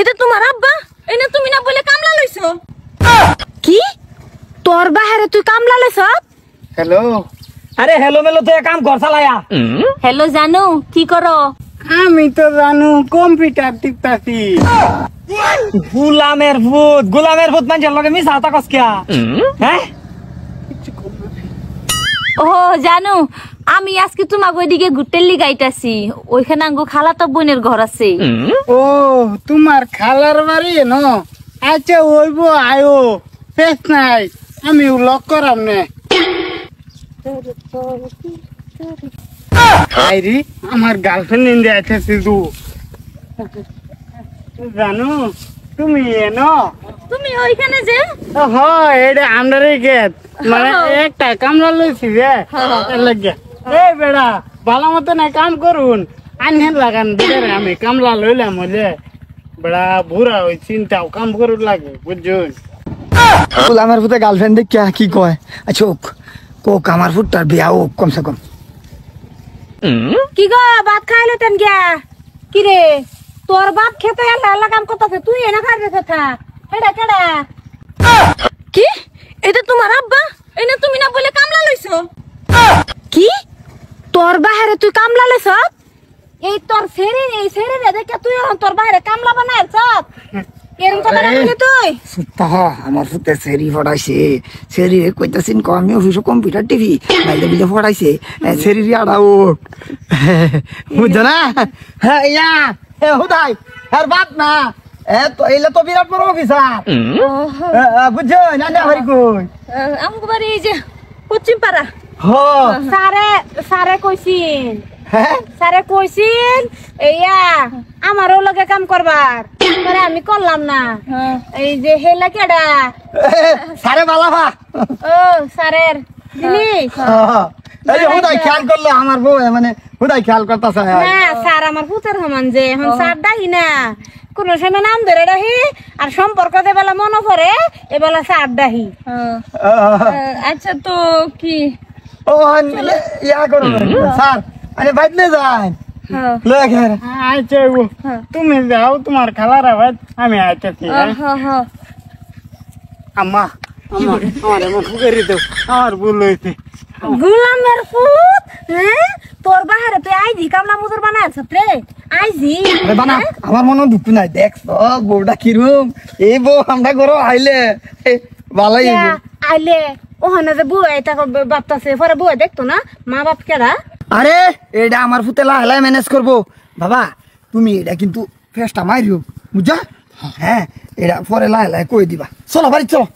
এটা তোমার আব্বা? এনে তুমি না বলে কামলা লইছো? কি তোর বাহারে তুই কামলা লইছ? হ্যালো। আরে হেলো মেলো তো কাম কর চালায়া। হ্যালো জানু, কি করো? আমি তো জানু কম্পিউটার টিপতাছি। গোলামের ভূত মানুষের লগে মিশা তা কসকিয়া। হ্যাঁ ও জানু, আমি আজকে তোমাকে ওইদিকে ঘুরতে লিগাইতাছি। ওইখানে আঙ্গো খালাতো বোনের ঘর আছে। ও তোমার খালার বাড়ি ন? আচ্ছা ওইব আয়ো, পেস নাই, আমি লক করাম নে। আইরি আমার গার্লফ্রেন্ড ইন্ডিয়া আছে শুধু। জানো তুমি এনো? তুমি ওইখানে যে হয় এটা আমরারই গেট, মানে একটা কামলা লইছি রে লাগে। এই বেড়া ভালো মতো না কাম করুন, আনহেন লাগান বেড়ে আমি কামলা লইলাম হলে বেড়া বুড়া ওই চিন্তাও কাম করুন লাগে বুঝুন। আমার ফুটে গার্লফ্রেন্ড দেখ কি কয়? আচ্ছা কোক আমার ফুটটার বিয়া হোক কমসে কম। কি গো ভাত খাইলে তেন গিয়া? কি রে তোর বাপ খেতে আল্লাহ কাম করতেছে, তুই এনে খাইবে কথা? কেডা কেডা? কি এটা তোমার আব্বা? এনে তুমি না বলে কামলা লইছো? কি তোর বাহারে তুই কামলা লইছ? এই তোর সেরে দেখে তুই তোর বাহারে কামলা বানাইছ? এরকম কথা বলি তুই? আমার ফুটে সেরি ফড়াইছে, সেরি কইতাছিন ক আমি অফিসে কম্পিউটার টিভি বাইরে বিলে ফড়াইছে, সেরি আড়া হোক বুঝছো না? হ্যাঁ ইয়া এ হুদাই আর বাপ না তো এলে তো বিরাট বড় অফিসার বুঝছো না? না হরি কই আমগো বাড়ি এই যে পশ্চিম পাড়া। হ সারে কইছিন, হ্যাঁ সারে কইছিন এইয়া আমারও লগে কাম করবার, পরে আমি করলাম না। এই যে হেলা কেডা? সারে বালাফা ও সারের দিলি এই যে হুদাই খেয়াল করলো আমার বউ, মানে হুদাই খেয়াল করতেছে না স্যার আমার পুতের সমান যে এখন স্যার ডাহি না, কোন সময় নাম ধরে ডাহি আর সম্পর্ক যেবেলা মনে পড়ে এবেলা স্যার ডাহি। আচ্ছা তো কি ও ইয়া করো স্যার আরে বাইতে যাই লেখের আচ্ছা তুমি যাও তোমার খালার আওয়াজ, আমি আইতেছি। আম্মা আমার এমন ফুকারি তো আমার ভুল হয়েছে। গুলামের পুত, হ্যাঁ তোর বাহারে তুই আইজি কামলা মুদুর বানাইছ রে? আইজি বানা আমার মনে দুঃখ নাই, দেখছ বউটা কিরম। এই বউ আমরা করো আইলে ভালোই আইলে ওখানে যে বউ এটা বাপতাছে, পরে বউ দেখতো না মা বাপ কেডা? আরে এটা আমার ফুতে লাহে ম্যানেজ করবো বাবা, তুমি এটা কিন্তু ফেসটা মারিও বুঝা? হ্যাঁ এটা পরে লাহে কই দিবা। চলো বাড়ি চলো।